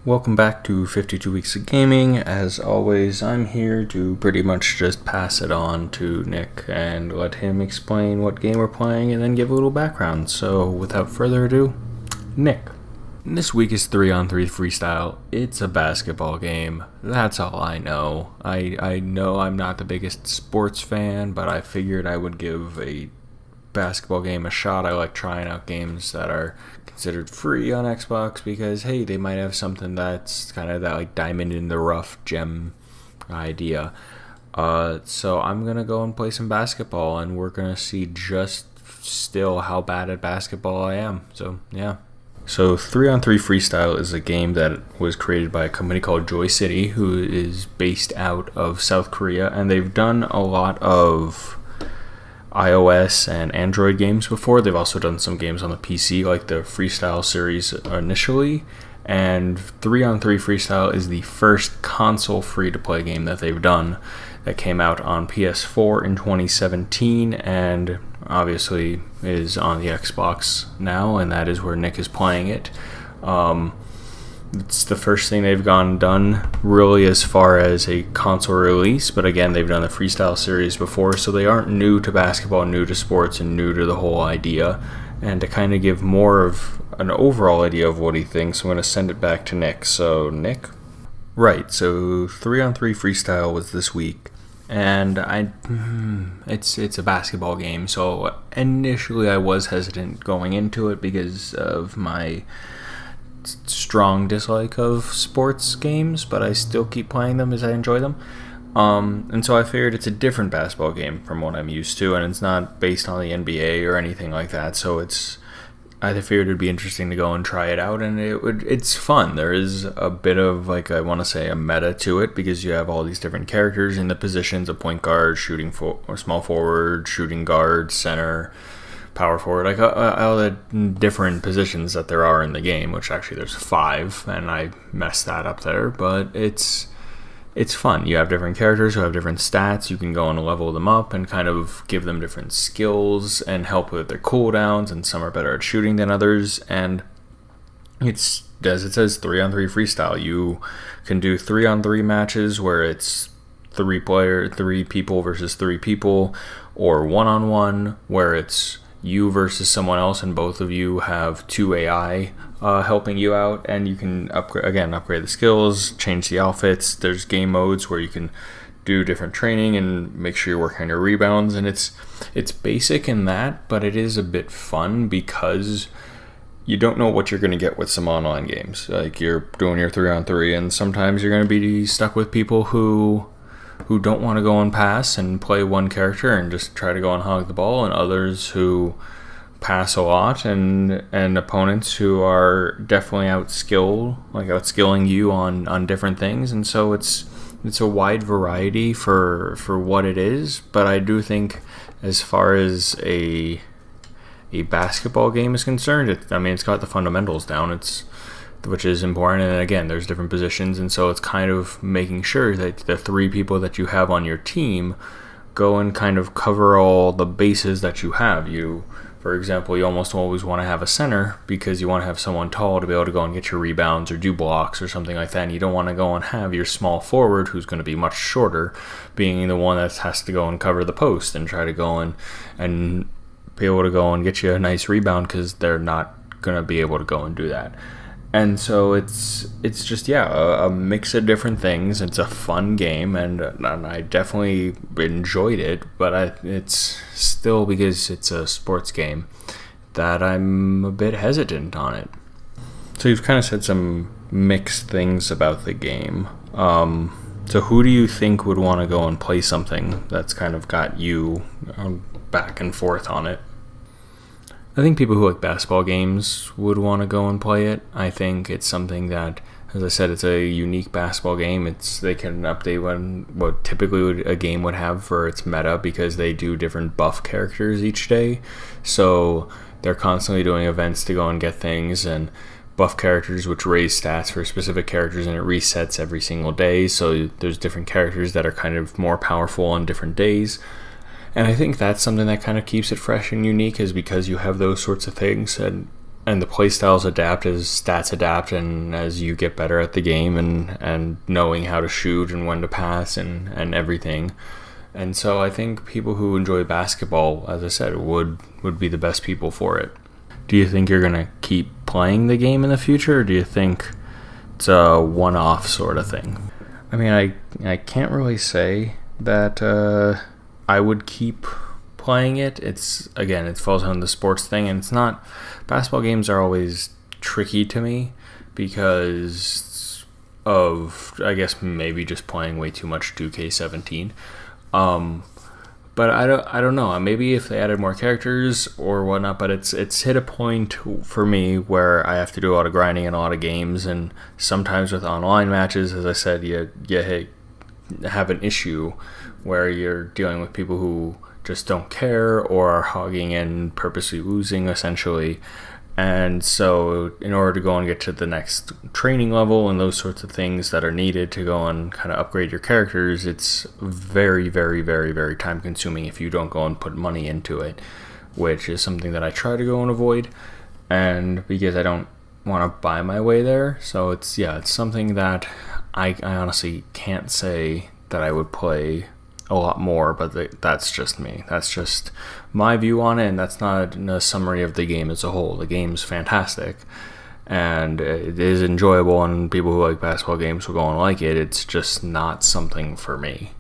Welcome back to 52 Weeks of Gaming. As always, I'm here to pretty much just pass it on to Nick and let him explain what game we're playing and then give a little background. So, without further ado, Nick. This week is 3-on-3 Freestyle. It's a basketball game. That's all I know. I know I'm not the biggest sports fan, but I figured I would give a basketball game a shot. I like trying out games that are considered free on Xbox because, hey, they might have something that's kind of that like diamond in the rough gem idea. So I'm gonna go and play some basketball, and we're gonna see just still how bad at basketball I am. So yeah. So 3-on-3 Freestyle is a game that was created by a company called Joy City, who is based out of South Korea, and they've done a lot of iOS and Android games before. They've also done some games on the PC, like the Freestyle series initially. And 3-on-3 Freestyle is the first console free-to-play game that they've done that came out on PS4 in 2017 and obviously is on the Xbox now, and that is where Nick is playing it. It's the first thing they've done really as far as a console release, but again, they've done the Freestyle series before, so they aren't new to basketball, new to sports, and new to the whole idea. And to kind of give more of an overall idea of what he thinks, I'm going to send it back to Nick. So, Nick? Right, so 3-on-3 Freestyle was this week, and it's a basketball game, so initially I was hesitant going into it because of my strong dislike of sports games, but I still keep playing them as I enjoy them. And so I figured it's a different basketball game from what I'm used to, and it's not based on the NBA or anything like that. So I figured it'd be interesting to go and try it out, and it's fun. There is a bit of, like, I want to say a meta to it because you have all these different characters in the positions of point guard, or small forward, shooting guard, center, power forward, like all the different positions that there are in the game, which actually there's 5, and I messed that up there, but it's fun. You have different characters who have different stats. You can go and level them up and kind of give them different skills and help with their cooldowns, and some are better at shooting than others, and it's, as it says, 3-on-3 Freestyle. You can do 3-on-3 matches where it's 3 people versus 3 people, or 1-on-1 where it's you versus someone else, and both of you have 2 AI helping you out, and you can upgrade the skills, change the outfits. There's game modes where you can do different training and make sure you're working on your rebounds, and it's basic in that, but it is a bit fun because you don't know what you're going to get with some online games. Like, you're doing your 3-on-3, and sometimes you're going to be stuck with people who don't want to go and pass and play one character and just try to go and hog the ball, and others who pass a lot, and opponents who are definitely outskilling you on different things. And so it's a wide variety for what it is, but I do think as far as a basketball game is concerned, it's got the fundamentals down, which is important. And again, there's different positions, and so it's kind of making sure that the 3 people that you have on your team go and kind of cover all the bases that you have. For example, you almost always want to have a center because you want to have someone tall to be able to go and get your rebounds or do blocks or something like that, and you don't want to go and have your small forward, who's going to be much shorter, being the one that has to go and cover the post and try to go and be able to go and get you a nice rebound, because they're not going to be able to go and do that. And so it's just, a mix of different things. It's a fun game, and I definitely enjoyed it, but it's still, because it's a sports game, that I'm a bit hesitant on it. So you've kind of said some mixed things about the game. So who do you think would want to go and play something that's kind of got you back and forth on it? I think people who like basketball games would want to go and play it. I think it's something that, as I said, it's a unique basketball game. They can update what typically a game would have for its meta, because they do different buff characters each day. So they're constantly doing events to go and get things, and buff characters which raise stats for specific characters, and it resets every single day. So there's different characters that are kind of more powerful on different days. And I think that's something that kind of keeps it fresh and unique, is because you have those sorts of things. And and the play styles adapt as stats adapt, and as you get better at the game, and knowing how to shoot and when to pass and everything. And so I think people who enjoy basketball, as I said, would be the best people for it. Do you think you're going to keep playing the game in the future, or do you think it's a one-off sort of thing? I mean, I can't really say that I would keep playing it. It falls on the sports thing, and it's not. Basketball games are always tricky to me because of, I guess, maybe just playing way too much 2K17. But I don't know. Maybe if they added more characters or whatnot. But it's hit a point for me where I have to do a lot of grinding in a lot of games, and sometimes with online matches, as I said, you have an issue where you're dealing with people who just don't care or are hogging in, purposely losing essentially. And so in order to go and get to the next training level and those sorts of things that are needed to go and kind of upgrade your characters, it's very, very, very, very time consuming if you don't go and put money into it, which is something that I try to go and avoid, and because I don't want to buy my way there. So it's something that I honestly can't say that I would play a lot more, but that's just me. That's just my view on it, and that's not a summary of the game as a whole. The game's fantastic, and it is enjoyable, and people who like basketball games will go and like it. It's just not something for me.